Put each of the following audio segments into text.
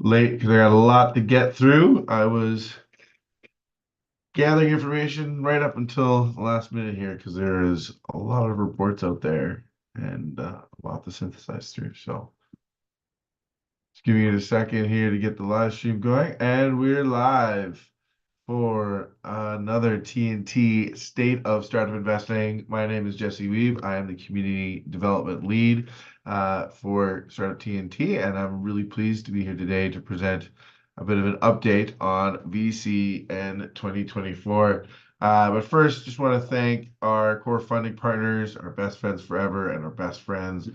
late because I got a lot to get through. I was gathering information right up until the last minute here because there is a lot of reports out there and a lot to synthesize through. So just give me a second here to get the live stream going, and we're live for another TNT State of Startup Investing. My name is Jesse Wiebe. I am the Community Development Lead for Startup TNT, and I'm really pleased to be here today to present a bit of an update on VC in 2024. But first, just want to thank our core funding partners, our best friends forever, and our best friends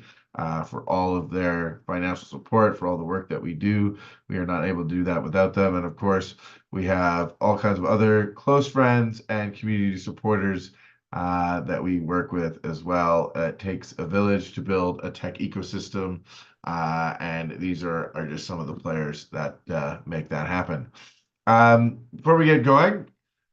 for all of their financial support, for all the work that we do. We are not able to do that without them. And of course, we have all kinds of other close friends and community supporters that we work with as well. It takes a village to build a tech ecosystem, and these are just some of the players that make that happen. Before we get going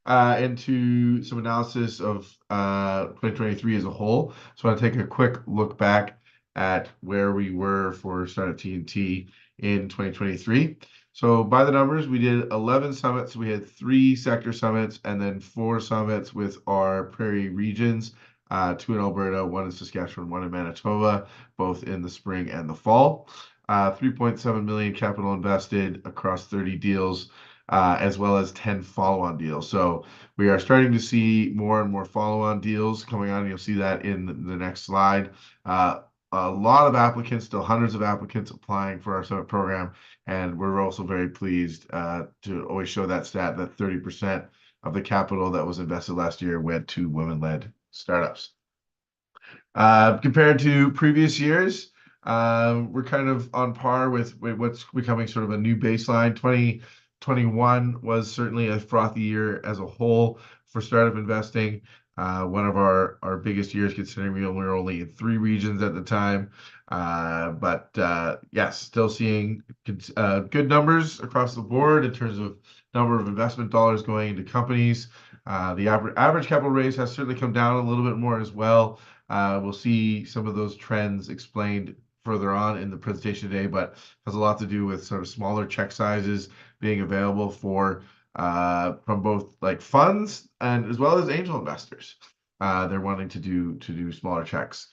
into some analysis of 2023 as a whole, so I want to take a quick look back at where we were for Startup TNT in 2023. So by the numbers, we did 11 summits. We had 3 sector summits and then 4 summits with our prairie regions, 2 in Alberta, 1 in Saskatchewan, 1 in Manitoba, both in the spring and the fall. 3.7 million capital invested across 30 deals, as well as 10 follow-on deals. So we are starting to see more and more follow-on deals coming on. You'll see that in the next slide. A lot of applicants, still hundreds of applicants applying for our summit program. And we're also very pleased to always show that stat that 30% of the capital that was invested last year went to women-led startups. Compared to previous years, we're kind of on par with what's becoming sort of a new baseline. 2021 was certainly a frothy year as a whole for startup investing. One of our biggest years, considering we were only in 3 regions at the time. But yes, still seeing good numbers across the board in terms of number of investment dollars going into companies. The average capital raise has certainly come down a little bit more as well. We'll see some of those trends explained further on in the presentation today, but has a lot to do with sort of smaller check sizes being available for from both like funds and as well as angel investors. They're wanting to do smaller checks,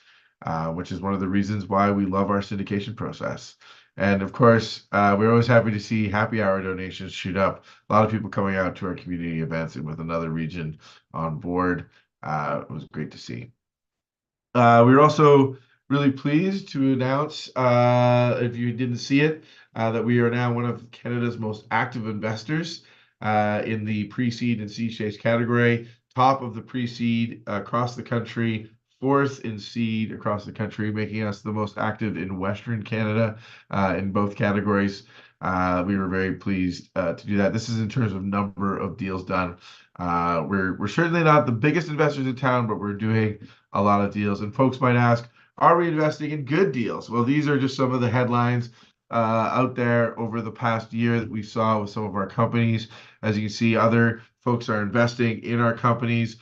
which is one of the reasons why we love our syndication process. And of course, we're always happy to see happy hour donations shoot up. A lot of people coming out to our community events and with another region on board. It was great to see. We were also really pleased to announce, if you didn't see it, that we are now one of Canada's most active investors in the pre-seed and seed stage category, top of the pre-seed across the country, 4th in seed across the country, making us the most active in Western Canada in both categories. We were very pleased to do that. This is in terms of number of deals done. We're certainly not the biggest investors in town, but we're doing a lot of deals. And folks might ask, are we investing in good deals? Well, these are just some of the headlines out there over the past year that we saw with some of our companies. As you can see, other folks are investing in our companies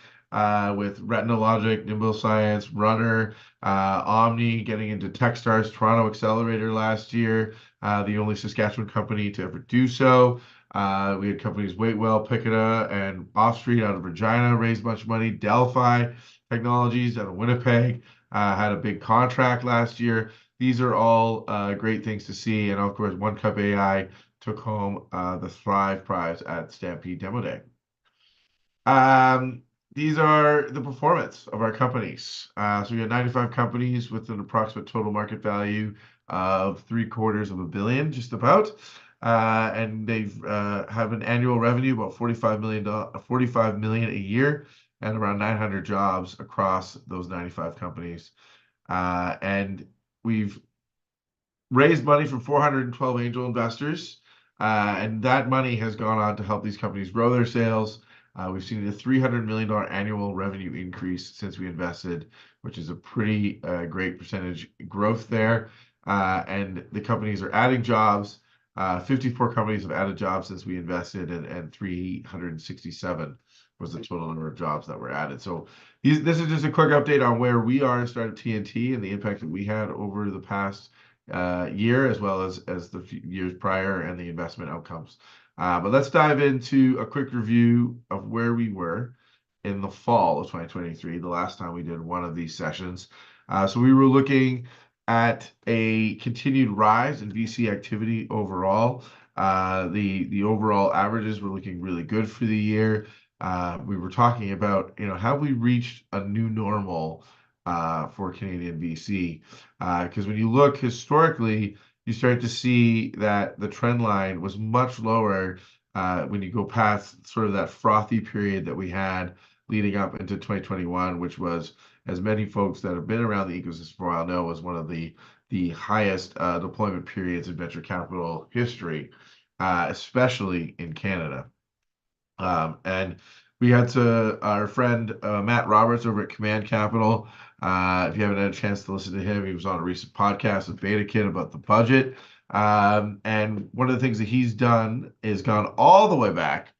with Retina Logic, Nimble Science, Runner, Omni getting into Techstars, Toronto Accelerator last year, the only Saskatchewan company to ever do so. We had companies Waitwell, Picada, and Offstreet out of Regina raised much money. Delphi Technologies out of Winnipeg had a big contract last year. These are all great things to see. And of course, One Cup AI took home the Thrive Prize at Stampede Demo Day. These are the performance of our companies. So we have 95 companies with an approximate total market value of $750 million, just about. And they've have an annual revenue about $45 million a year, and around 900 jobs across those 95 companies. And we've raised money from 412 angel investors, and that money has gone on to help these companies grow their sales. We've seen a $300 million annual revenue increase since we invested, which is a pretty great percentage growth there. And the companies are adding jobs. 54 companies have added jobs since we invested, and 367 was the total number of jobs that were added. So this is just a quick update on where we are in Startup TNT and the impact that we had over the past year, as well as the few years prior and the investment outcomes. But let's dive into a quick review of where we were in the fall of 2023, the last time we did one of these sessions. So we were looking at a continued rise in VC activity overall. The overall averages were looking really good for the year. We were talking about, have we reached a new normal for Canadian VC? Because when you look historically, you start to see that the trend line was much lower when you go past sort of that frothy period that we had leading up into 2021, which was, as many folks that have been around the ecosystem for a while know, was one of the highest deployment periods in venture capital history, especially in Canada. And we had our friend Matt Roberts over at Command Capital. If you haven't had a chance to listen to him, he was on a recent podcast with Beta Kid about the budget. And one of the things that he's done is gone all the way back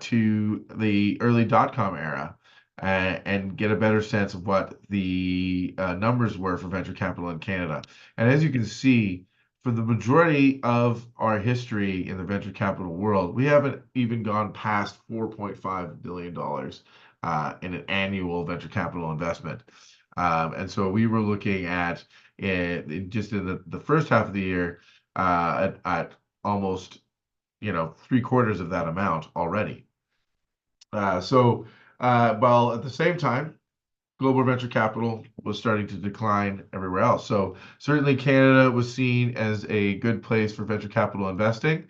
to the early dot-com era and get a better sense of what the numbers were for venture capital in Canada. And as you can see, for the majority of our history in the venture capital world, we haven't even gone past $4.5 billion in an annual venture capital investment. And so we were looking at, just in the first half of the year, at almost 3/4 of that amount already. While at the same time, global venture capital was starting to decline everywhere else. So certainly Canada was seen as a good place for venture capital investing.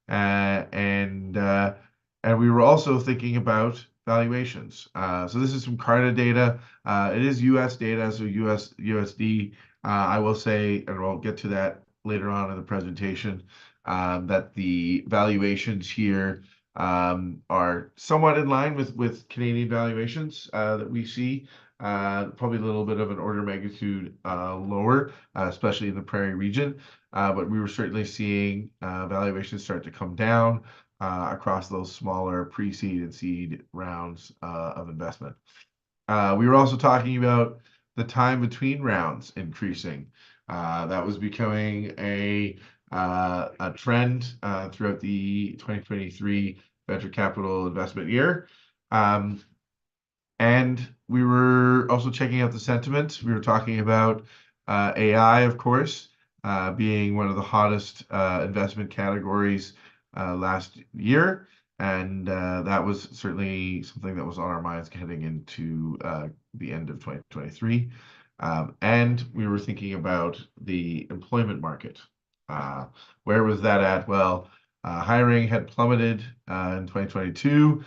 And we were also thinking about valuations. So this is some Carta data. It is US data, so USD. I will say, and we'll get to that later on in the presentation, that the valuations here are somewhat in line with Canadian valuations that we see. Probably a little bit of an order of magnitude lower, especially in the Prairie region. But we were certainly seeing valuations start to come down across those smaller pre-seed and seed rounds of investment. We were also talking about the time between rounds increasing. That was becoming a trend throughout the 2023 venture capital investment year. And we were also checking out the sentiment. We were talking about AI, of course, being one of the hottest investment categories last year. And that was certainly something that was on our minds heading into the end of 2023. And we were thinking about the employment market. Where was that at? Well, hiring had plummeted in 2022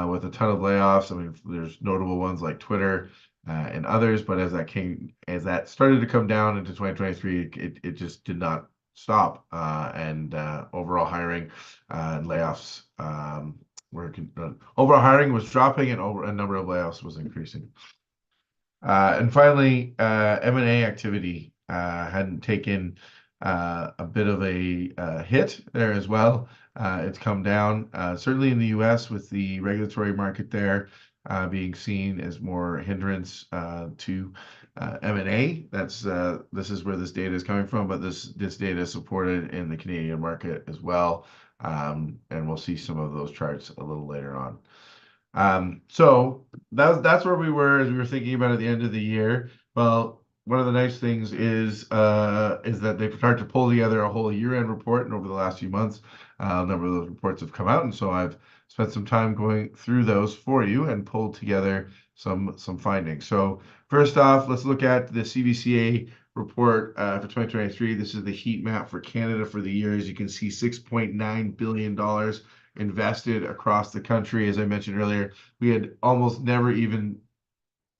with a ton of layoffs. I mean, there's notable ones like Twitter and others, but as that started to come down into 2023, it just did not stop. And overall hiring and layoffs overall hiring was dropping, and a number of layoffs was increasing. And finally, M&A activity hadn't taken a bit of a hit there as well. It's come down, certainly in the US, with the regulatory market there being seen as more hindrance to M&A. This is where this data is coming from, but this data is supported in the Canadian market as well. And we'll see some of those charts a little later on. So that's where we were as we were thinking about at the end of the year. Well, one of the nice things is that they've started to pull together a whole year-end report, and over the last few months, a number of those reports have come out, and so I've spent some time going through those for you and pulled together some findings. So first off, let's look at the CVCA report for 2023. This is the heat map for Canada for the year. As you can see, $6.9 billion invested across the country. As I mentioned earlier, we had almost never even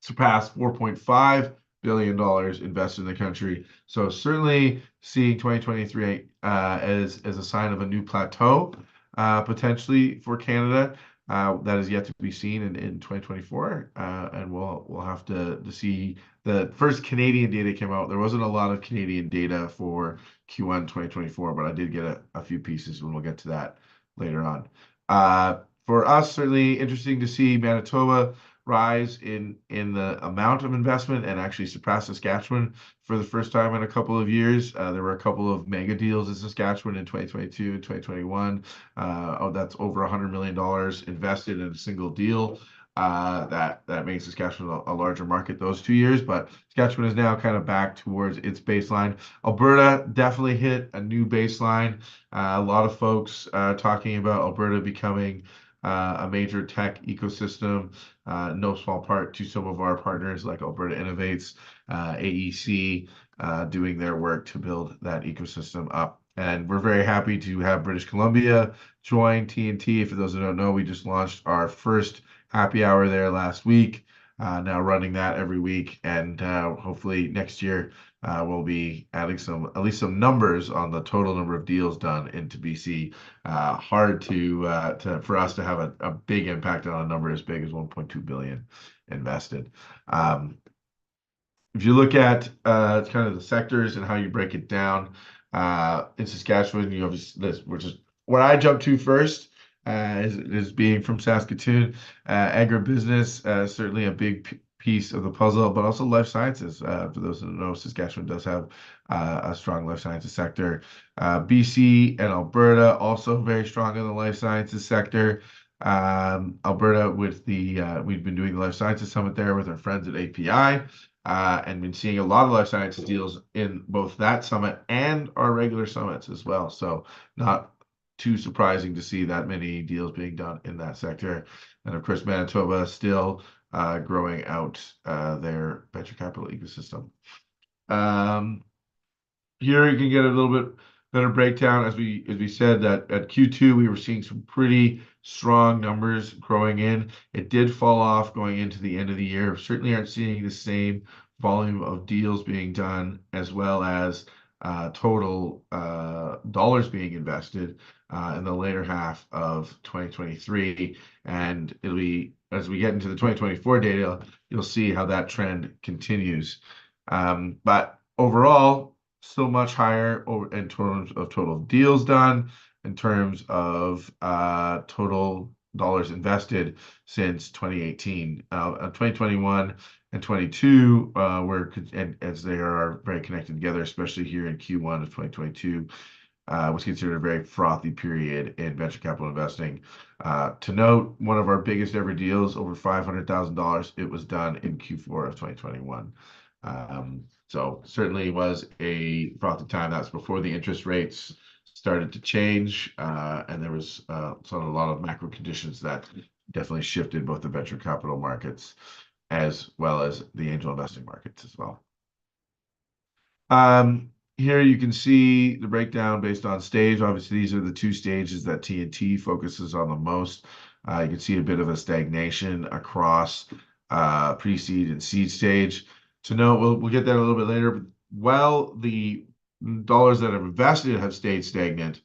surpassed $4.5 billion invested in the country. So certainly seeing 2023 as a sign of a new plateau potentially for Canada. That is yet to be seen in 2024, and we'll have to see. The first Canadian data came out. There wasn't a lot of Canadian data for Q1 2024, but I did get a few pieces, and we'll get to that later on. For us, certainly interesting to see Manitoba rise in the amount of investment and actually surpassed Saskatchewan for the first time in a couple of years. There were a couple of mega deals in Saskatchewan in 2022 and 2021. That's over $100 million invested in a single deal. That makes Saskatchewan a larger market those 2 years, but Saskatchewan is now kind of back towards its baseline. Alberta definitely hit a new baseline. A lot of folks talking about Alberta becoming a major tech ecosystem, no small part to some of our partners like Alberta Innovates, AEC, doing their work to build that ecosystem up. And we're very happy to have British Columbia join TNT. For those who don't know, we just launched our first happy hour there last week. Now running that every week, and hopefully next year we'll be adding at least some numbers on the total number of deals done into BC. Hard for us to have a big impact on a number as big as 1.2 billion invested. If you look at kind of the sectors and how you break it down, in Saskatchewan, you obviously which is what I jumped to first, is being from Saskatoon. Agribusiness, certainly a big piece of the puzzle, but also life sciences. For those who don't know, Saskatchewan does have a strong life sciences sector. BC and Alberta also very strong in the life sciences sector. Alberta with we've been doing the Life Sciences Summit there with our friends at API, and been seeing a lot of life sciences deals in both that summit and our regular summits as well. So not too surprising to see that many deals being done in that sector. And of course, Manitoba still growing out their venture capital ecosystem. Here you can get a little bit better breakdown. As we said, that at Q2 we were seeing some pretty strong numbers growing in. It did fall off going into the end of the year. Certainly aren't seeing the same volume of deals being done, as well as total dollars being invested in the later half of 2023. And it'll be, as we get into the 2024 data, you'll see how that trend continues. But overall, still much higher in terms of total deals done, in terms of total dollars invested since 2018. 2021 and 22 and as they are very connected together, especially here in Q1 of 2022, was considered a very frothy period in venture capital investing. To note, one of our biggest ever deals, over $500,000, it was done in Q4 of 2021. So certainly was a frothy time. That's before the interest rates started to change, and there was a lot of macro conditions that definitely shifted both the venture capital markets as well as the angel investing markets as well. Here you can see the breakdown based on stage. Obviously, these are the two stages that TNT focuses on the most. You can see a bit of a stagnation across pre-seed and seed stage. To note, we'll get that a little bit later. But while the dollars that have invested have stayed stagnant,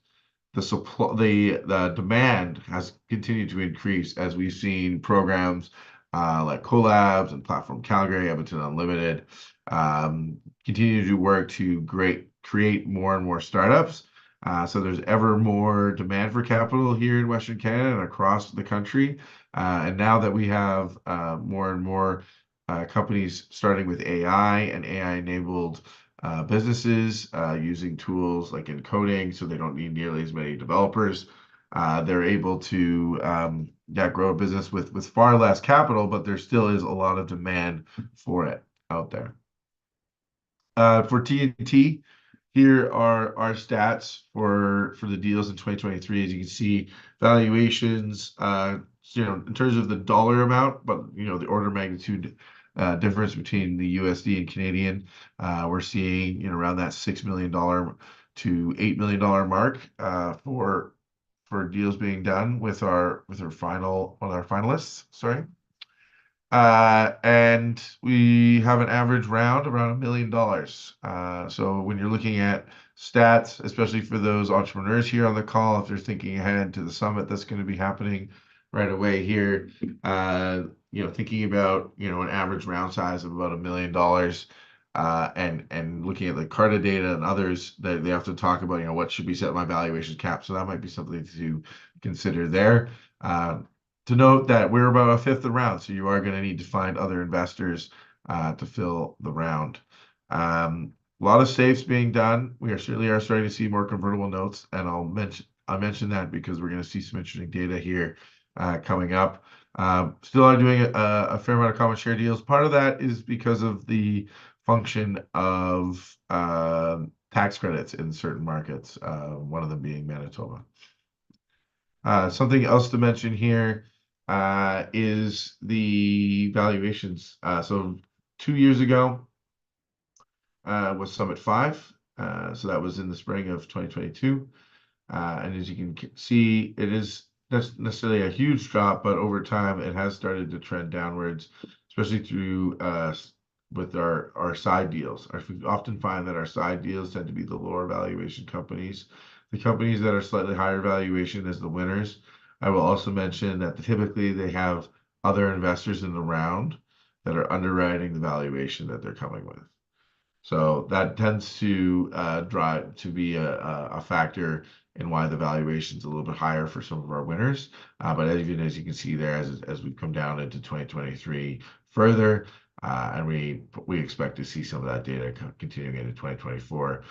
the demand has continued to increase as we've seen programs like Collabs and Platform Calgary, Edmonton Unlimited, continue to do work to create more and more startups. So there's ever more demand for capital here in Western Canada and across the country. And now that we have more and more companies starting with AI and AI-enabled businesses using tools like encoding, so they don't need nearly as many developers, they're able to grow a business with far less capital, but there still is a lot of demand for it out there. For TNT, here are our stats for the deals in 2023. As you can see, valuations, in terms of the dollar amount, but the order of magnitude difference between the USD and Canadian, we're seeing around that $6 million to $8 million mark for deals being done with our finalists. Sorry. And we have an average round around $1 million. So when you're looking at stats, especially for those entrepreneurs here on the call, if they're thinking ahead to the summit that's going to be happening right away here, thinking about an average round size of about $1 million, and looking at the Carta data and others, that they have to talk about what should be set my valuation cap. So that might be something to consider there. to note that we're about a fifth of the round, so you are going to need to find other investors to fill the round. A lot of safes being done. We certainly are starting to see more convertible notes, and I'll mention that because we're going to see some interesting data here coming up. Still are doing a fair amount of common share deals. Part of that is because of the function of tax credits in certain markets, one of them being Manitoba. Something else to mention here is the valuations. So 2 years ago was Summit 5. So that was in the spring of 2022. And as you can see, it is not necessarily a huge drop, but over time it has started to trend downwards, especially through with our side deals. We often find that our side deals tend to be the lower valuation companies. The companies that are slightly higher valuation as the winners. I will also mention that typically they have other investors in the round that are underwriting the valuation that they're coming with. So that tends to drive to be a factor in why the valuation's a little bit higher for some of our winners. But even as you can see there, as we come down into 2023 further, and we expect to see some of that data continuing into 2024,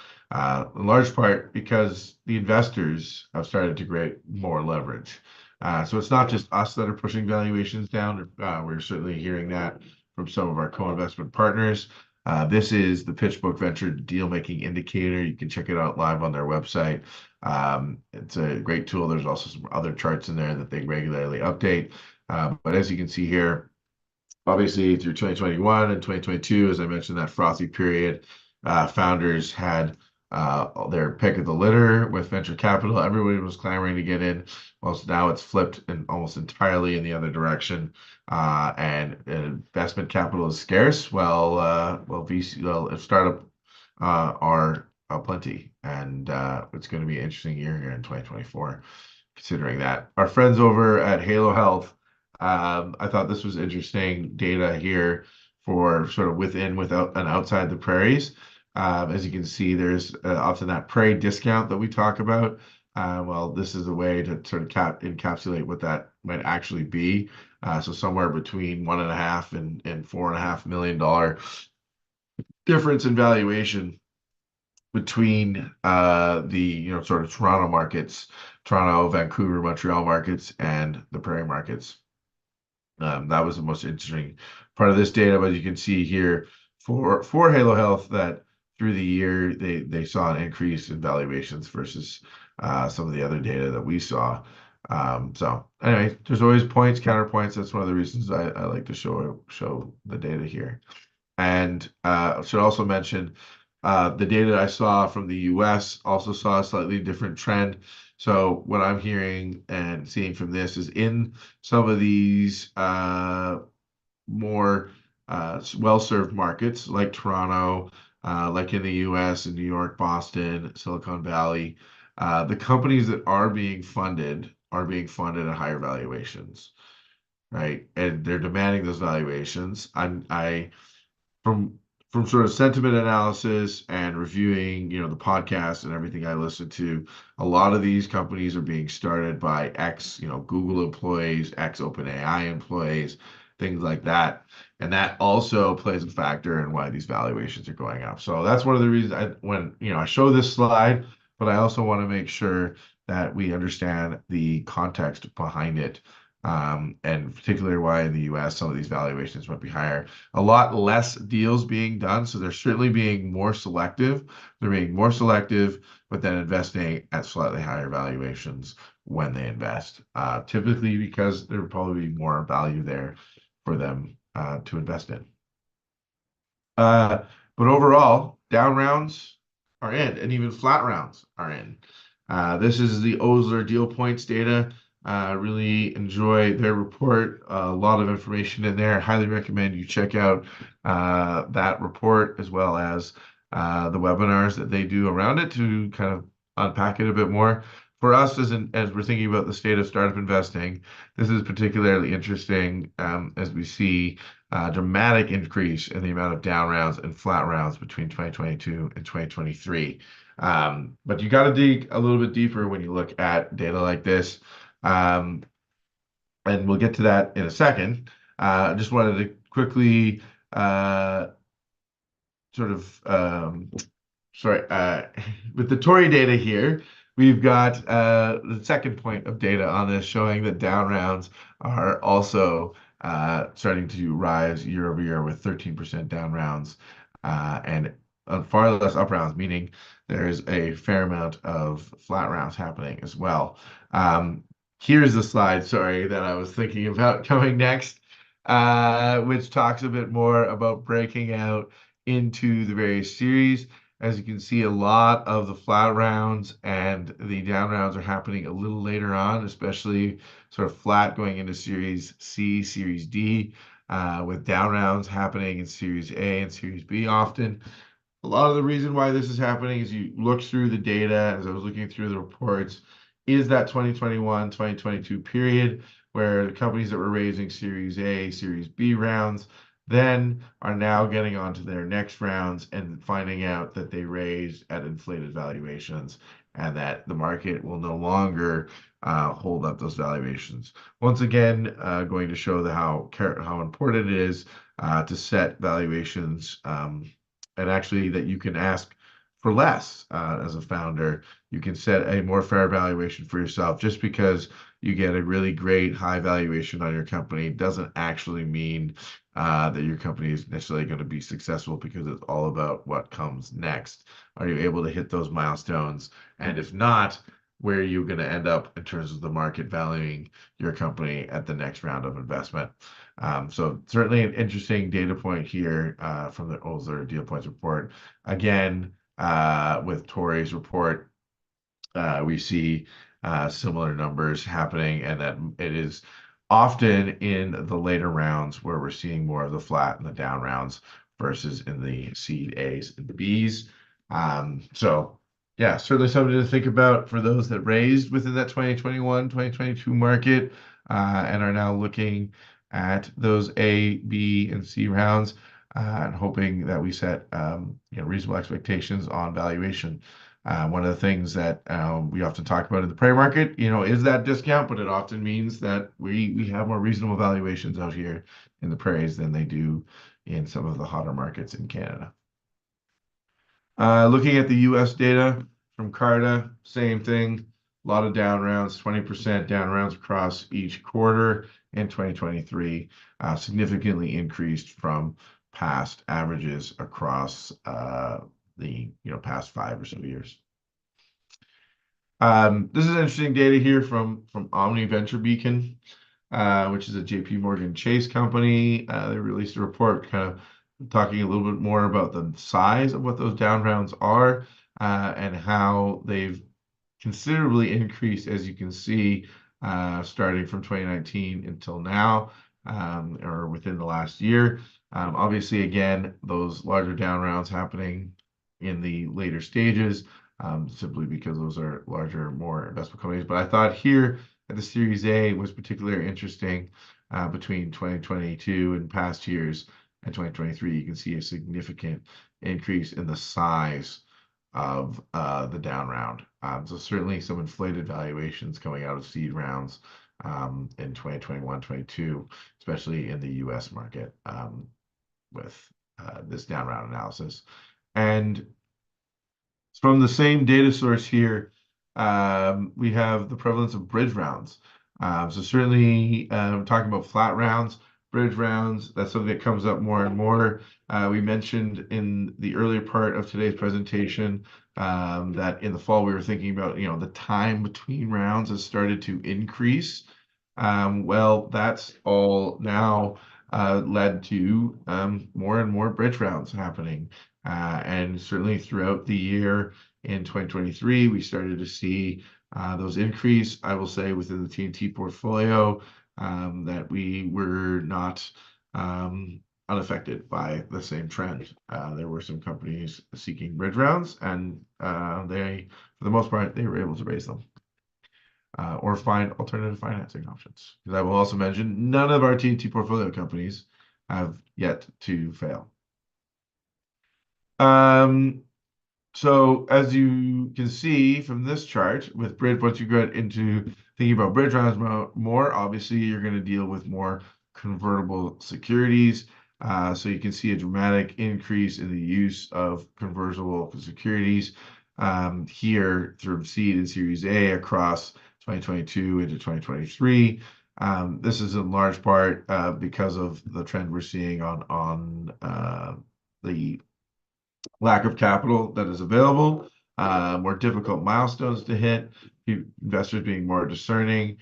in large part because the investors have started to create more leverage. So it's not just us that are pushing valuations down. We're certainly hearing that from some of our co-investment partners. This is the PitchBook Venture Deal Making Indicator. You can check it out live on their website. It's a great tool. There's also some other charts in there that they regularly update. But as you can see here, obviously through 2021 and 2022, as I mentioned, that frothy period, founders had their pick of the litter with venture capital. Everybody was clamoring to get in. Well, now it's flipped and almost entirely in the other direction. And investment capital is scarce. If startup are plenty, and it's going to be an interesting year here in 2024, considering that. Our friends over at Halo Health, I thought this was interesting data here for sort of without and outside the prairies. As you can see, there's often that prairie discount that we talk about. Well, this is a way to sort of encapsulate what that might actually be. So somewhere between $1.5 and $4.5 million difference in valuation between the sort of Toronto markets, Toronto, Vancouver, Montreal markets, and the prairie markets. That was the most interesting part of this data, but you can see here for Halo Health that through the year they saw an increase in valuations versus some of the other data that we saw. So anyway, there's always points, counterpoints. That's one of the reasons I like to show the data here. And I should also mention the data I saw from the US also saw a slightly different trend. So what I'm hearing and seeing from this is in some of these more well-served markets like Toronto, like in the US, in New York, Boston, Silicon Valley, the companies that are being funded at higher valuations, right? And they're demanding those valuations. From sort of sentiment analysis and reviewing, the podcast and everything I listen to, a lot of these companies are being started by ex, Google employees, ex OpenAI employees, things like that. And that also plays a factor in why these valuations are going up. So that's one of the reasons I show this slide, but I also want to make sure that we understand the context behind it. And particularly why in the US some of these valuations might be higher. A lot less deals being done, so they're certainly being more selective. They're being more selective, but then investing at slightly higher valuations when they invest. Typically because there would probably be more value there for them to invest in. But overall, down rounds are in, and even flat rounds are in. This is the Osler deal points data. Really enjoy their report. A lot of information in there. Highly recommend you check out that report as well as the webinars that they do around it to kind of unpack it a bit more. For us, as we're thinking about the state of startup investing, this is particularly interesting as we see a dramatic increase in the amount of down rounds and flat rounds between 2022 and 2023. But you got to dig a little bit deeper when you look at data like this. and we'll get to that in a second. I just wanted to quickly uh, sort of sorry, with the Tory data here, we've got the second point of data on this showing that down rounds are also starting to rise year over year with 13% down rounds and far less up rounds, meaning there's a fair amount of flat rounds happening as well. Here's the slide, sorry, that I was thinking about coming next, which talks a bit more about breaking out into the various series. As you can see, a lot of the flat rounds and the down rounds are happening a little later on, especially sort of flat going into Series C, Series D, with down rounds happening in Series A and Series B often. A lot of the reason why this is happening is you look through the data, as I was looking through the reports, is that 2021, 2022 period where the companies that were raising Series A, Series B rounds then are now getting onto their next rounds and finding out that they raised at inflated valuations and that the market will no longer hold up those valuations. Once again, going to show how important it is to set valuations and actually that you can ask for less as a founder. You can set a more fair valuation for yourself. Just because you get a really great high valuation on your company doesn't actually mean that your company is necessarily going to be successful, because it's all about what comes next. Are you able to hit those milestones? And if not, where are you going to end up in terms of the market valuing your company at the next round of investment? So certainly an interesting data point here from the Osler Deal Points report. Again, with Tory's report, we see similar numbers happening, and that it is often in the later rounds where we're seeing more of the flat and the down rounds versus in the seed A's and B's. So yeah, certainly something to think about for those that raised within that 2021, 2022 market and are now looking at those A, B, and C rounds and hoping that we set reasonable expectations on valuation. One of the things that we often talk about in the prey market, is that discount, but it often means that we have more reasonable valuations out here in the prays than they do in some of the hotter markets in Canada. Looking at the US data from Carta, same thing. A lot of down rounds, 20% down rounds across each quarter in 2023, significantly increased from past averages across the past 5 or so years. This is interesting data here from Omni Venture Beacon, which is a JP Morgan Chase company. They released a report kind of talking a little bit more about the size of what those down rounds are and how they've considerably increased, as you can see, starting from 2019 until now, or within the last year. Obviously, again, those larger down rounds happening in the later stages, simply because those are larger, more investment companies. But I thought here at the Series A was particularly interesting between 2022 and past years and 2023. You can see a significant increase in the size of the down round. So certainly some inflated valuations coming out of seed rounds in 2021, 22, especially in the US market with this down round analysis. And from the same data source here, we have the prevalence of bridge rounds. So certainly talking about flat rounds, bridge rounds, that's something that comes up more and more. We mentioned in the earlier part of today's presentation that in the fall we were thinking about, the time between rounds has started to increase. Well, that's all now led to more and more bridge rounds happening. And certainly throughout the year in 2023, we started to see those increase. I will say within the TNT portfolio that we were not unaffected by the same trend. There were some companies seeking bridge rounds, and they, for the most part, they were able to raise them or find alternative financing options. Because I will also mention, none of our TNT portfolio companies have yet to fail. So as you can see from this chart, with bridge, once you get into thinking about bridge rounds more, obviously you're going to deal with more convertible securities. So you can see a dramatic increase in the use of convertible securities here through seed and Series A across 2022 into 2023. This is in large part because of the trend we're seeing on the lack of capital that is available, more difficult milestones to hit, investors being more discerning.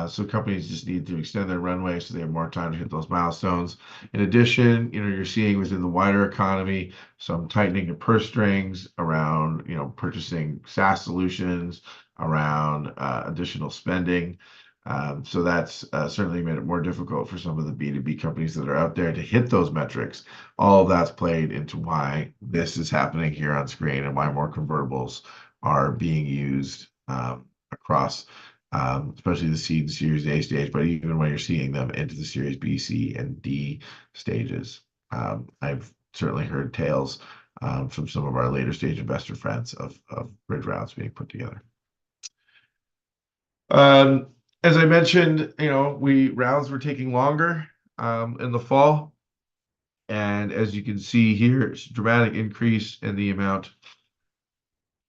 So companies just need to extend their runway so they have more time to hit those milestones. In addition, you're seeing within the wider economy some tightening of purse strings around, purchasing SaaS solutions, around additional spending. So that's certainly made it more difficult for some of the B2B companies that are out there to hit those metrics. All of that's played into why this is happening here on screen and why more convertibles are being used across, especially the seed and Series A stage, but even when you're seeing them into the Series B, C, and D stages. I've certainly heard tales from some of our later stage investor friends of bridge rounds being put together. As I mentioned, rounds were taking longer in the fall. And as you can see here, it's a dramatic increase in the amount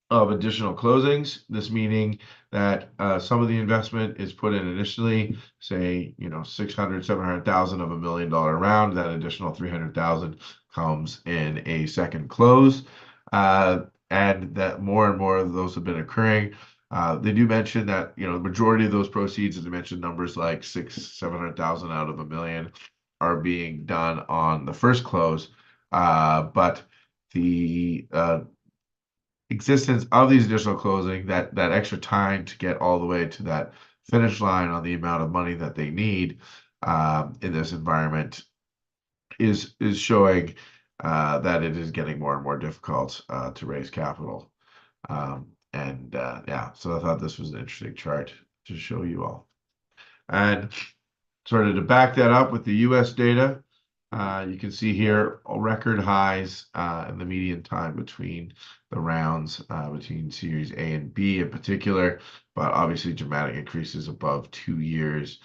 of additional closings. This meaning that some of the investment is put in initially, say, 600, 700,000 of $1 million round. That additional 300,000 comes in a second close. And that more and more of those have been occurring. They do mention that, the majority of those proceeds, as I mentioned, numbers like 700,000 out of $1 million are being done on the first close. But the existence of these additional closing, that extra time to get all the way to that finish line on the amount of money that they need in this environment is showing that it is getting more and more difficult to raise capital. Yeah, so I thought this was an interesting chart to show you all. And sort of to back that up with the US data, you can see here record highs in the median time between the rounds, between Series A and B in particular, but obviously dramatic increases above 2 years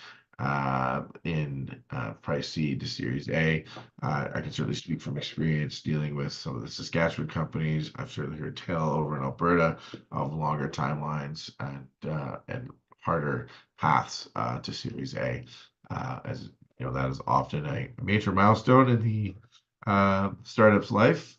in price seed to Series A. I can certainly speak from experience dealing with some of the Saskatchewan companies. I've certainly heard tell over in Alberta of longer timelines and harder paths to Series A, as that is often a major milestone in the startup's life.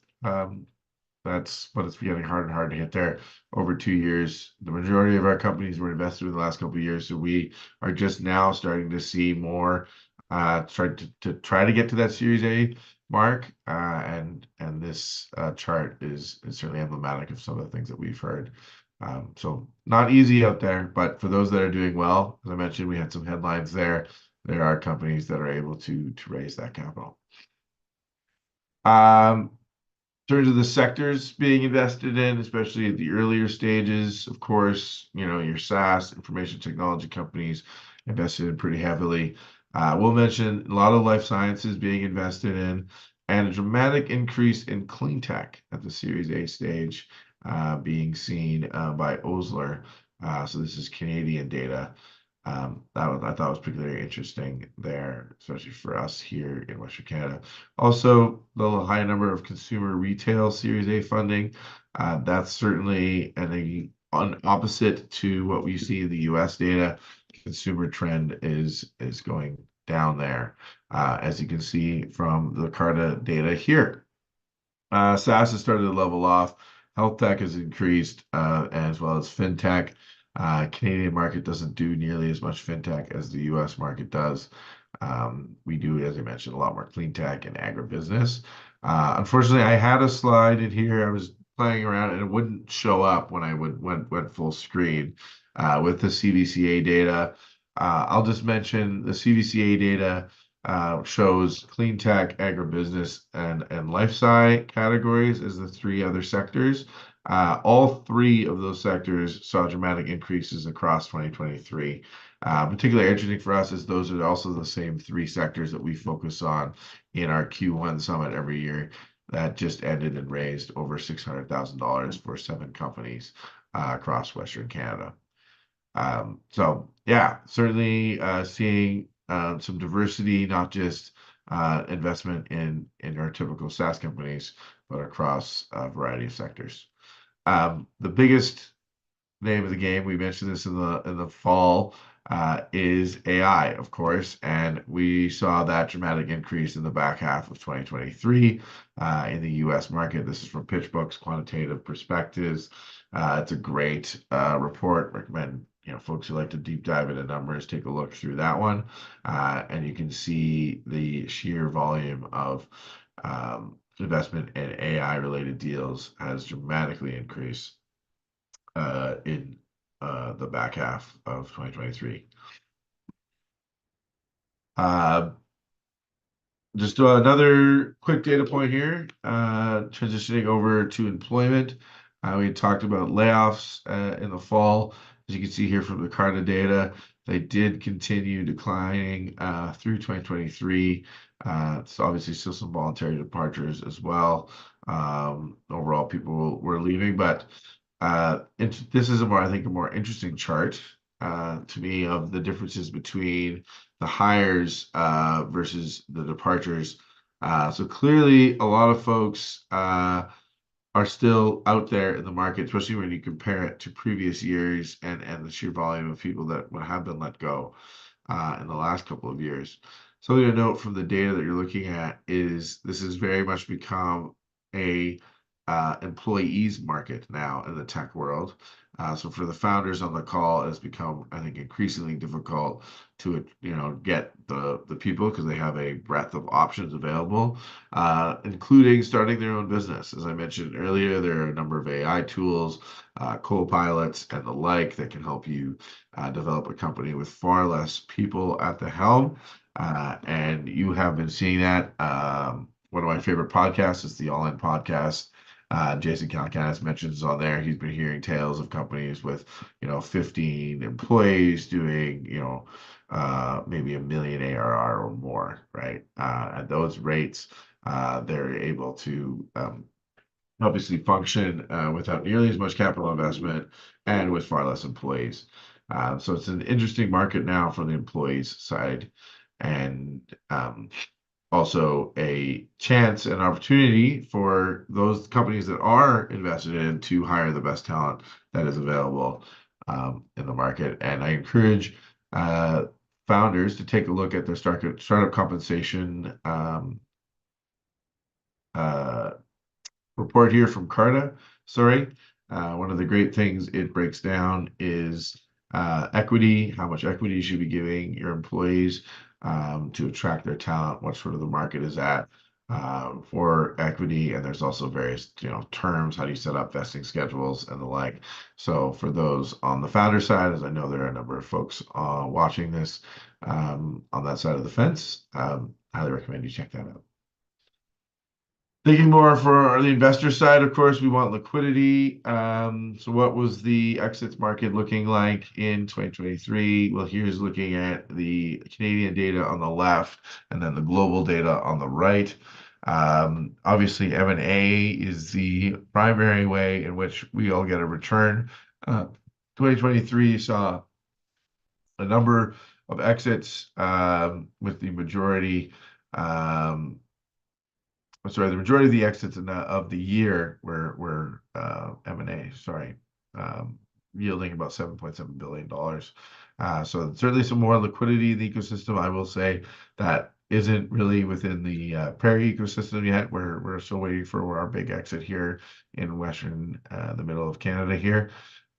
That's but it's getting harder and harder to hit there over 2 years. The majority of our companies were invested in the last couple of years, so we are just now starting to see more try to get to that Series A mark. And this chart is certainly emblematic of some of the things that we've heard. So not easy out there, but for those that are doing well, as I mentioned, we had some headlines there. There are companies that are able to raise that capital. In terms of the sectors being invested in, especially at the earlier stages, of course, your SaaS information technology companies invested in pretty heavily. We'll mention a lot of life sciences being invested in, and a dramatic increase in clean tech at the Series A stage being seen by Osler. So this is Canadian data. I thought was particularly interesting there, especially for us here in Western Canada. Also, the high number of consumer retail Series A funding. That's certainly an opposite to what we see in the US data. Consumer trend is going down there, as you can see from the Carta data here. SaaS has started to level off. Health tech has increased, as well as fintech. Canadian market doesn't do nearly as much fintech as the US market does. We do, as I mentioned, a lot more clean tech and agribusiness. Unfortunately, I had a slide in here. I was playing around and it wouldn't show up when I went full screen with the CVCA data. I'll just mention the CVCA data shows clean tech, agribusiness, and life sci categories as the three other sectors. All three of those sectors saw dramatic increases across 2023. Particularly interesting for us is those are also the same three sectors that we focus on in our Q1 summit every year. that just ended and raised over $600,000 for 7 companies across Western Canada. So yeah, certainly seeing some diversity, not just investment in our typical SaaS companies, but across a variety of sectors. The biggest name of the game, we mentioned this in the fall, is AI, of course, and we saw that dramatic increase in the back half of 2023 in the U.S. market. This is from PitchBook's quantitative perspectives. It's a great report. Recommend folks who like to deep dive into numbers take a look through that one, and you can see the sheer volume of investment in AI related deals has dramatically increased in the back half of 2023. Uh, just another quick data point here, transitioning over to employment. We talked about layoffs in the fall. As you can see here from the Carta data, they did continue declining through 2023. So obviously still some voluntary departures as well. Overall, people were leaving, but this is I think, a more interesting chart to me of the differences between the hires versus the departures. So clearly, a lot of folks are still out there in the market, especially when you compare it to previous years and the sheer volume of people that have been let go in the last couple of years. Something to note from the data that you're looking at is this has very much become a employees market now in the tech world. So for the founders on the call, it's become, I think, increasingly difficult to get the people because they have a breadth of options available, including starting their own business. As I mentioned earlier, there are a number of AI tools, co-pilots, and the like that can help you develop a company with far less people at the helm. And you have been seeing that. One of my favorite podcasts is the All In Podcast. Jason Calacanis mentions on there he's been hearing tales of companies with 15 employees doing maybe $1 million ARR or more, right? At those rates, they're able to obviously function without nearly as much capital investment and with far less employees. So it's an interesting market now from the employees side, and also a chance and opportunity for those companies that are invested in to hire the best talent that is available in the market. And I encourage founders to take a look at their startup compensation report here from Carta. Sorry. One of the great things it breaks down is equity, how much equity you should be giving your employees to attract their talent, what sort of the market is at for equity. And there's also various terms, how do you set up vesting schedules and the like. So for those on the founder side, as I know there are a number of folks watching this on that side of the fence, highly recommend you check that out. Thinking more for the investor side, of course, we want liquidity. So what was the exits market looking like in 2023? Well, here's looking at the Canadian data on the left and then the global data on the right. Obviously, M&A is the primary way in which we all get a return. 2023 saw a number of exits with the majority the majority of the exits of the year were M&A, yielding about $7.7 billion. So certainly some more liquidity in the ecosystem. I will say that isn't really within the Prairie ecosystem yet. We're still waiting for our big exit here in the middle of Canada here.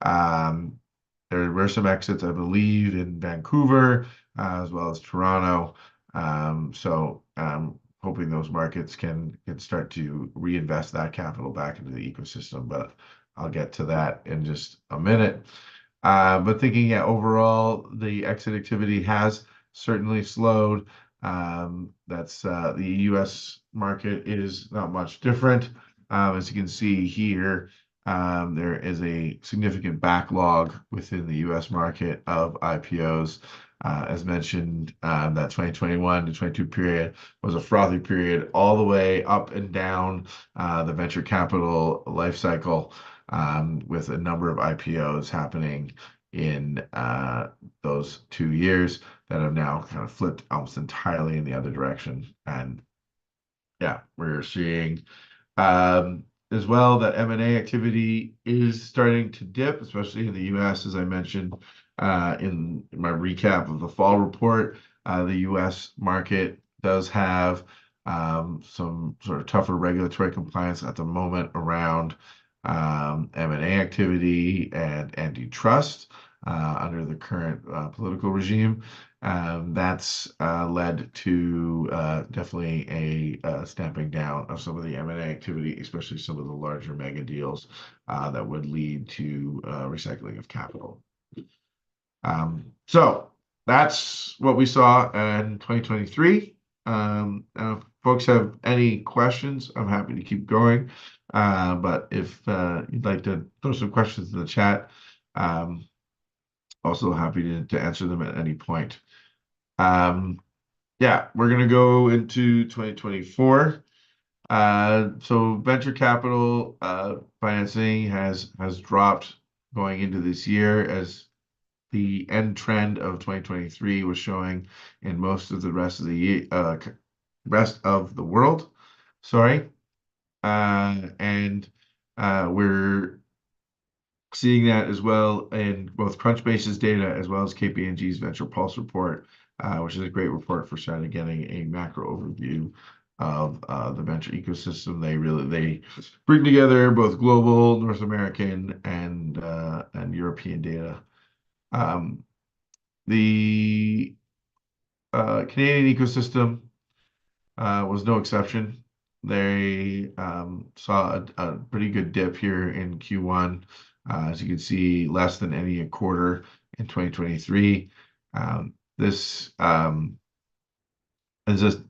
There were some exits, I believe, in Vancouver as well as Toronto. So hoping those markets can start to reinvest that capital back into the ecosystem, but I'll get to that in just a minute. But thinking overall, the exit activity has certainly slowed. That's the U.S. market is not much different. As you can see here, There is a significant backlog within the US market of IPOs. As mentioned, that 2021 to 22 period was a frothy period all the way up and down the venture capital life cycle, with a number of IPOs happening in those 2 years that have now kind of flipped almost entirely in the other direction. And yeah, we're seeing as well that M&A activity is starting to dip, especially in the US, as I mentioned in my recap of the fall report. The US market does have some sort of tougher regulatory compliance at the moment around M&A activity and antitrust under the current political regime. That's led to definitely a stamping down of some of the M&A activity, especially some of the larger mega deals that would lead to recycling of capital. So that's what we saw in 2023. If folks have any questions, I'm happy to keep going. But if you'd like to throw some questions in the chat, also happy to answer them at any point. Yeah, we're going to go into 2024. So venture capital financing has dropped going into this year, as the end trend of 2023 was showing in most of the rest of the year, rest of the world. Sorry. And we're seeing that as well in both Crunchbase's data as well as KPMG's Venture Pulse report, which is a great report for starting getting a macro overview of the venture ecosystem. They bring together both global, North American, and European data. The Canadian ecosystem was no exception. They saw a pretty good dip here in Q1. As you can see, less than any quarter in 2023. This is just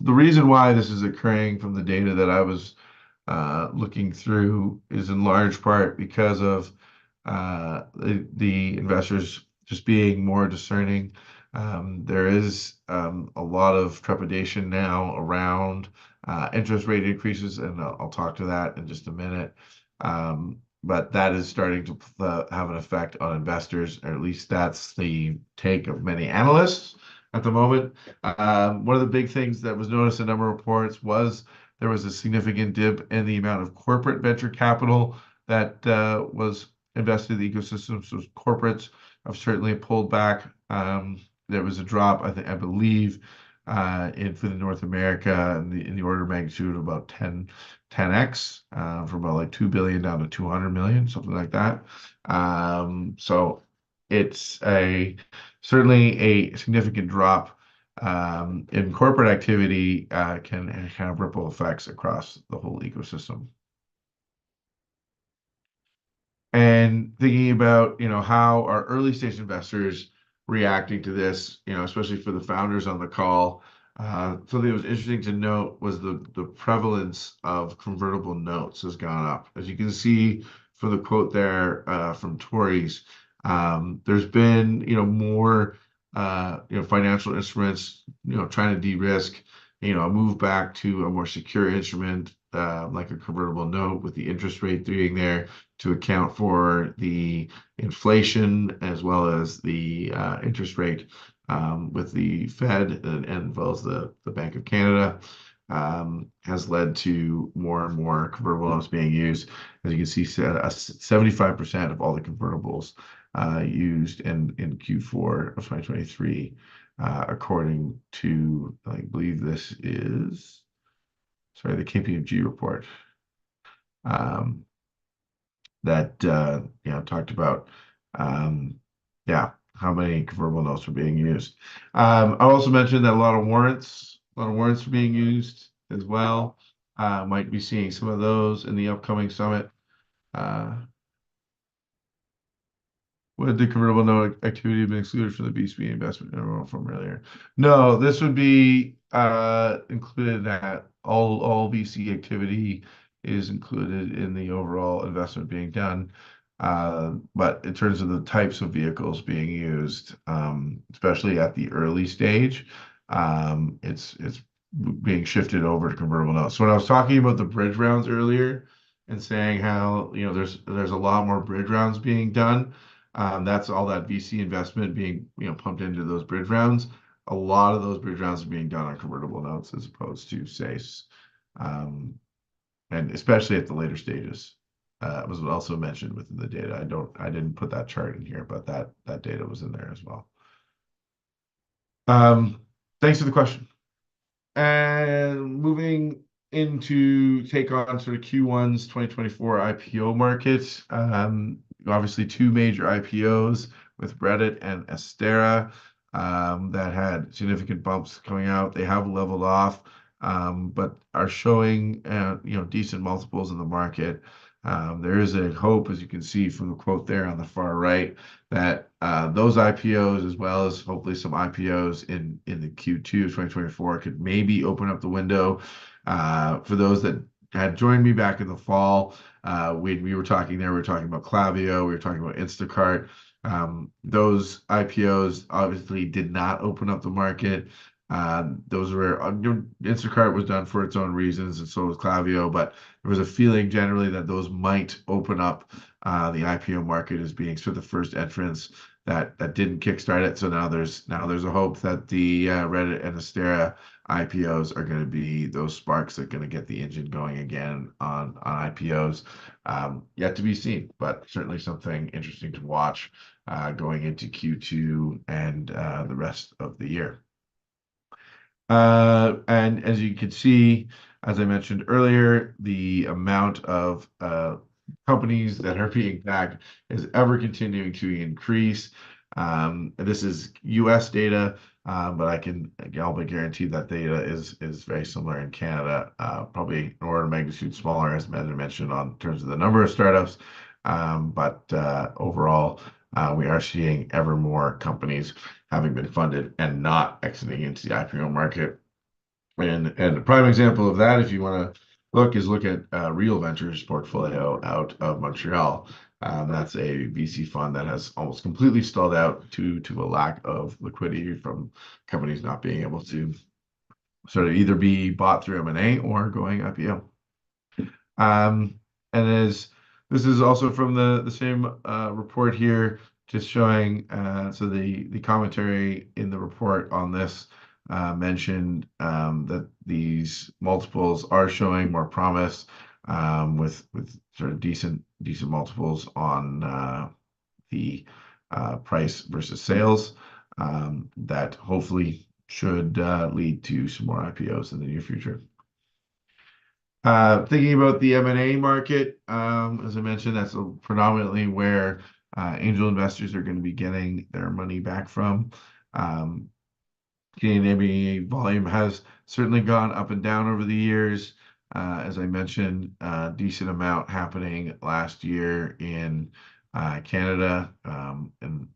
the reason why this is occurring from the data that I was looking through is in large part because of the investors just being more discerning. There is a lot of trepidation now around interest rate increases, and I'll talk to that in just a minute. But that is starting to have an effect on investors, or at least that's the take of many analysts at the moment. One of the big things that was noticed in a number of reports was there was a significant dip in the amount of corporate venture capital that was invested in the ecosystem. So corporates have certainly pulled back. There was a drop, I believe, for the North America in the order of magnitude of about 10x, from about like 2 billion down to 200 million, something like that. So it's certainly a significant drop in corporate activity, can have ripple effects across the whole ecosystem. And thinking about, how our early stage investors reacting to this, especially for the founders on the call, something that was interesting to note was the prevalence of convertible notes has gone up. As you can see from the quote there from Tory's, there's been, more, financial instruments, trying to de-risk, a move back to a more secure instrument, like a convertible note with the interest rate being there to account for the inflation as well as the interest rate with the Fed and as well as the Bank of Canada, has led to more and more convertible notes being used. As you can see, 75% of all the convertibles used in Q4 of 2023, according to, I believe this is, sorry, the KPMG report. That talked about how many convertible notes were being used. I also mentioned that a lot of warrants were being used as well. Might be seeing some of those in the upcoming summit. Would the convertible note activity have been excluded from the BSP investment from earlier? No, this would be included at all VC activity is included in the overall investment being done. But in terms of the types of vehicles being used, especially at the early stage, it's being shifted over to convertible notes. So when I was talking about the bridge rounds earlier and saying how, there's a lot more bridge rounds being done, that's all that VC investment being, pumped into those bridge rounds. A lot of those bridge rounds are being done on convertible notes as opposed to SAFEs, and especially at the later stages. It was also mentioned within the data. I didn't put that chart in here, but that data was in there as well. Thanks for the question. And moving into take on sort of Q1's 2024 IPO market. Obviously two major IPOs with Reddit and Astera that had significant bumps coming out. They have leveled off, but are showing decent multiples in the market. There is a hope, as you can see from the quote there on the far right, that those IPOs, as well as hopefully some IPOs in the Q2 of 2024, could maybe open up the window. For those that had joined me back in the fall, we were talking there, we were talking about Klaviyo, we were talking about Instacart. Those IPOs obviously did not open up the market. Those were Instacart was done for its own reasons, and so was Klaviyo, but there was a feeling generally that those might open up the IPO market as being sort of the first entrance that didn't kickstart it. So now there's a hope that the Reddit and Astera IPOs are going to be those sparks that are going to get the engine going again on IPOs. Yet to be seen, but certainly something interesting to watch going into Q2 and the rest of the year. And as you can see, as I mentioned earlier, the amount of companies that are being backed is ever continuing to increase. This is US data, but I can almost guarantee that data is very similar in Canada, probably an order of magnitude smaller, as I mentioned, on terms of the number of startups. But overall, we are seeing ever more companies having been funded and not exiting into the IPO market. And a prime example of that, if you want to look at Real Ventures portfolio out of Montreal. That's a VC fund that has almost completely stalled out to a lack of liquidity from companies not being able to sort of either be bought through M&A or going IPO. And this is also from the same report here, just showing so the commentary in the report on this mentioned that these multiples are showing more promise with sort of decent multiples on the price versus sales that hopefully should lead to some more IPOs in the near future. Thinking about the M&A market, as I mentioned, that's predominantly where angel investors are going to be getting their money back from. Canadian M&A volume has certainly gone up and down over the years. As I mentioned, decent amount happening last year in Canada, and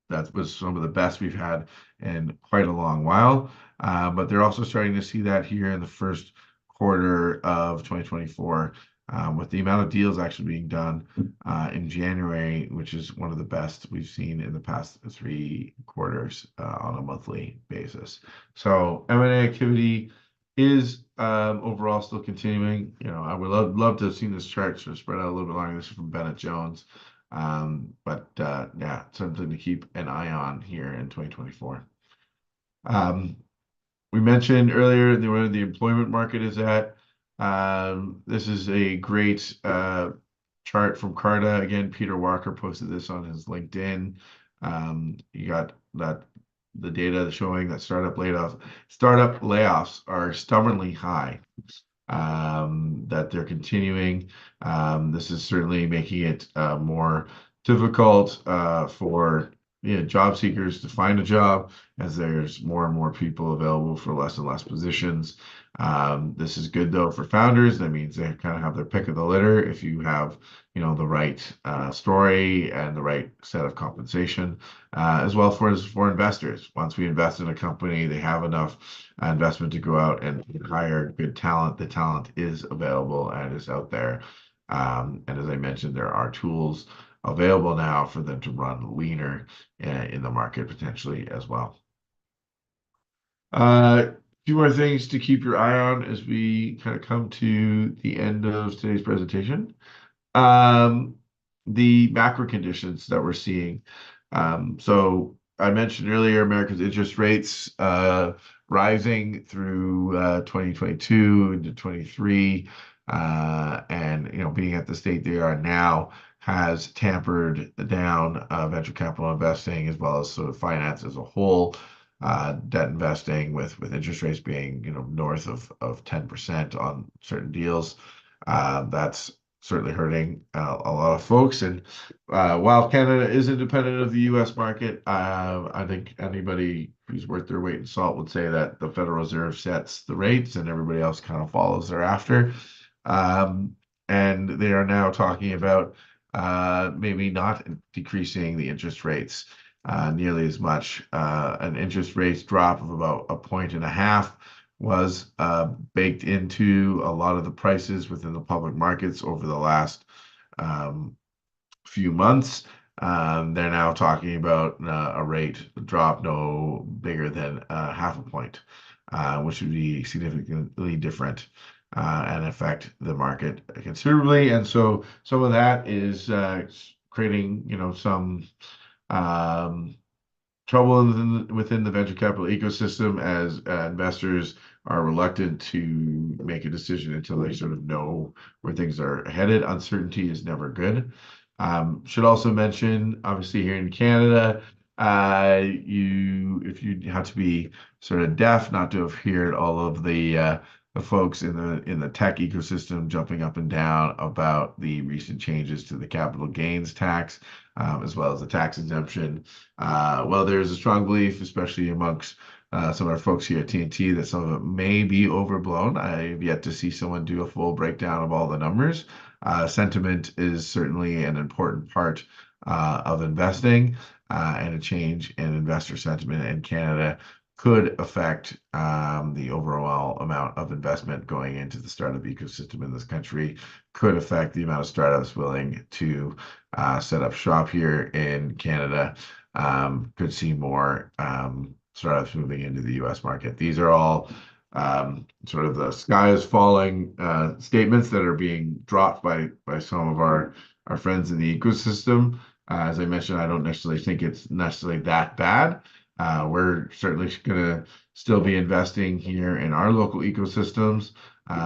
that was some of the best we've had in quite a long while. But they're also starting to see that here in the first quarter of 2024, with the amount of deals actually being done in January, which is one of the best we've seen in the past 3 quarters on a monthly basis. So M&A activity is overall still continuing. I would love to have seen this chart sort of spread out a little bit longer. This is from Bennet Jones. But yeah, something to keep an eye on here in 2024. We mentioned earlier where the employment market is at. This is a great chart from Carta. Again, Peter Walker posted this on his LinkedIn. You got the data showing that startup layoffs are stubbornly high. That they're continuing. This is certainly making it more difficult for job seekers to find a job as there's more and more people available for less and less positions. This is good though for founders. That means they kind of have their pick of the litter if you have, the right story and the right set of compensation, as well for investors. Once we invest in a company, they have enough investment to go out and hire good talent. The talent is available and is out there. And as I mentioned, there are tools available now for them to run leaner in the market potentially as well. Few more things to keep your eye on as we kind of come to the end of today's presentation. Um, the macro conditions that we're seeing. So I mentioned earlier, America's interest rates rising through 2022 into 23, and being at the state they are now has tampered down venture capital investing as well as sort of finance as a whole. Debt investing with interest rates being north of 10% on certain deals. That's certainly hurting a lot of folks. And while Canada is independent of the U.S. market, I think anybody who's worth their weight in salt would say that the Federal Reserve sets the rates and everybody else kind of follows thereafter. And they are now talking about maybe not decreasing the interest rates nearly as much. An interest rates drop of about 1.5 points was baked into a lot of the prices within the public markets over the last few months. They're now talking about a rate drop no bigger than 0.5 point, which would be significantly different and affect the market considerably. And so some of that is creating, some trouble within the venture capital ecosystem as investors are reluctant to make a decision until they sort of know where things are headed. Uncertainty is never good. Should also mention, obviously here in Canada, if you have to be sort of deaf not to have heard all of the folks in the tech ecosystem jumping up and down about the recent changes to the capital gains tax, as well as the tax exemption. Well, there's a strong belief, especially amongst some of our folks here at TNT, that some of it may be overblown. I've yet to see someone do a full breakdown of all the numbers. Sentiment is certainly an important part of investing, and a change in investor sentiment in Canada could affect the overall amount of investment going into the startup ecosystem in this country, could affect the amount of startups willing to set up shop here in Canada, could see more startups moving into the US market. These are all sort of the sky is falling statements that are being dropped by some of our friends in the ecosystem. As I mentioned, I don't necessarily think it's necessarily that bad. We're certainly going to still be investing here in our local ecosystems.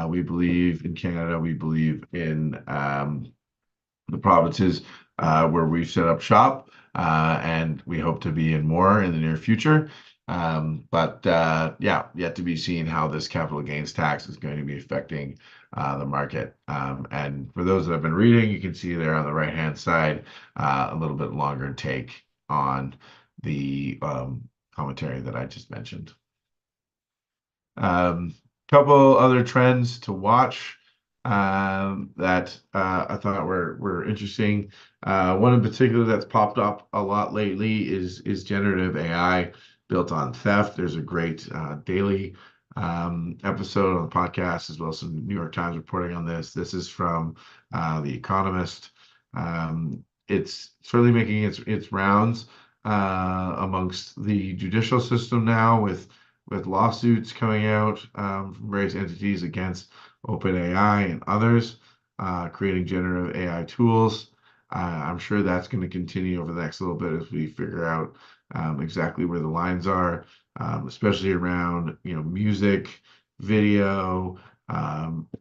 We believe in Canada. We believe in the provinces where we've set up shop, and we hope to be in more in the near future. But yeah, yet to be seen how this capital gains tax is going to be affecting the market. And for those that have been reading, you can see there on the right-hand side a little bit longer take on the commentary that I just mentioned. Couple other trends to watch that I thought were interesting. One in particular that's popped up a lot lately is generative AI built on theft. There's a great daily episode on the podcast, as well as some New York Times reporting on this. This is from The Economist. It's certainly making its rounds amongst the judicial system now, with lawsuits coming out from various entities against OpenAI and others, creating generative AI tools. I'm sure that's going to continue over the next little bit as we figure out exactly where the lines are, especially around music, video,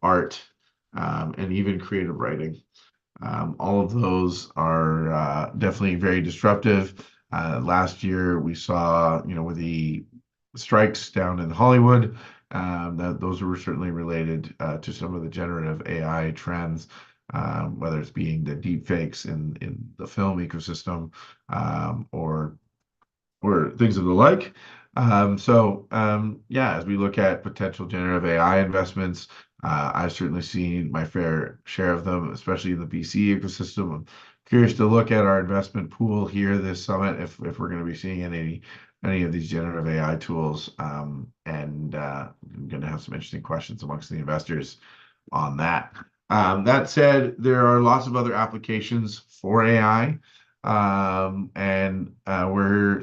art, and even creative writing. All of those are definitely very disruptive. Last year, we saw, with the strikes down in Hollywood, that those were certainly related to some of the generative AI trends, whether it's being the deep fakes in the film ecosystem, or or things of the like. Yeah, as we look at potential generative AI investments, I've certainly seen my fair share of them, especially in the BC ecosystem. I'm curious to look at our investment pool here this summit if we're going to be seeing any of these generative AI tools. I'm going to have some interesting questions amongst the investors on that. That said, there are lots of other applications for AI. We're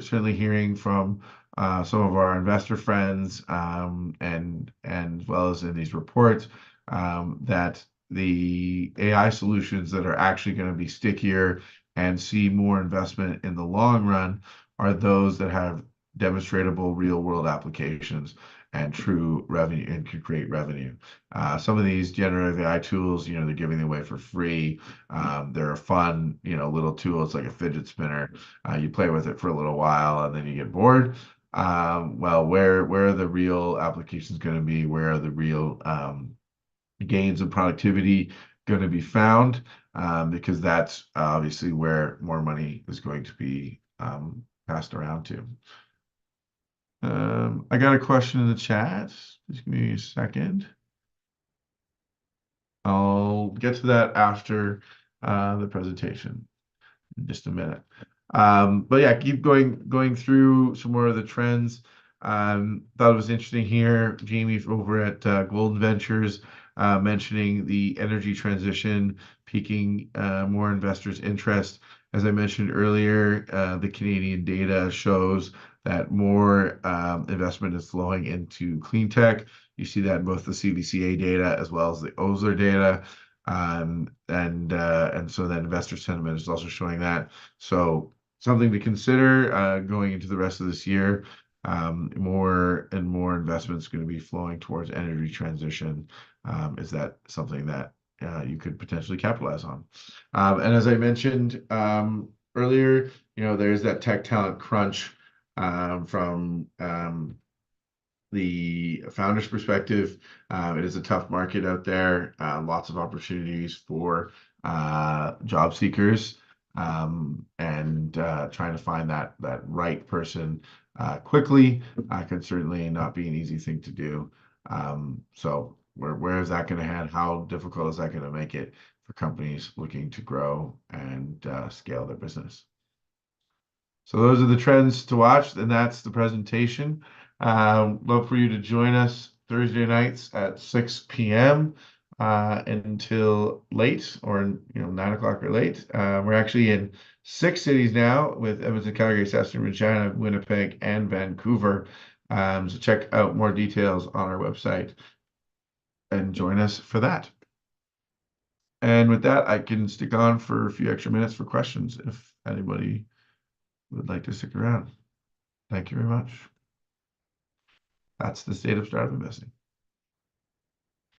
certainly hearing from some of our investor friends, and as well as in these reports, that the AI solutions that are actually going to be stickier and see more investment in the long run are those that have demonstrable real-world applications and true revenue and can create revenue. Some of these generative AI tools, they're giving them away for free. They're a fun, little tool. It's like a fidget spinner. You play with it for a little while and then you get bored. Well, where are the real applications going to be? Where are the real gains in productivity going to be found? Because that's obviously where more money is going to be passed around to. I got a question in the chat. Just give me a second. I'll get to that after the presentation in just a minute. But yeah, keep going through some more of the trends. Thought it was interesting here, Jamie over at Golden Ventures mentioning the energy transition piquing more investors' interest. As I mentioned earlier, the Canadian data shows that more investment is flowing into clean tech. You see that in both the CVCA data as well as the Osler data. And so that investor sentiment is also showing that. So something to consider going into the rest of this year. More and more investments going to be flowing towards energy transition. Is that something that you could potentially capitalize on? And as I mentioned earlier, there's that tech talent crunch from the founder's perspective. It is a tough market out there. Lots of opportunities for job seekers, and trying to find that right person quickly can certainly not be an easy thing to do. So where is that going to head? How difficult is that going to make it for companies looking to grow and scale their business? So those are the trends to watch, and that's the presentation. Love for you to join us Thursday nights at 6 p.m. Until late, or 9 o'clock or late. We're actually in 6 cities now with Edmonton, Calgary, Saskatoon, Regina, Winnipeg, and Vancouver. So check out more details on our website and join us for that. And with that, I can stick on for a few extra minutes for questions if anybody would like to stick around. Thank you very much. That's the state of startup investing.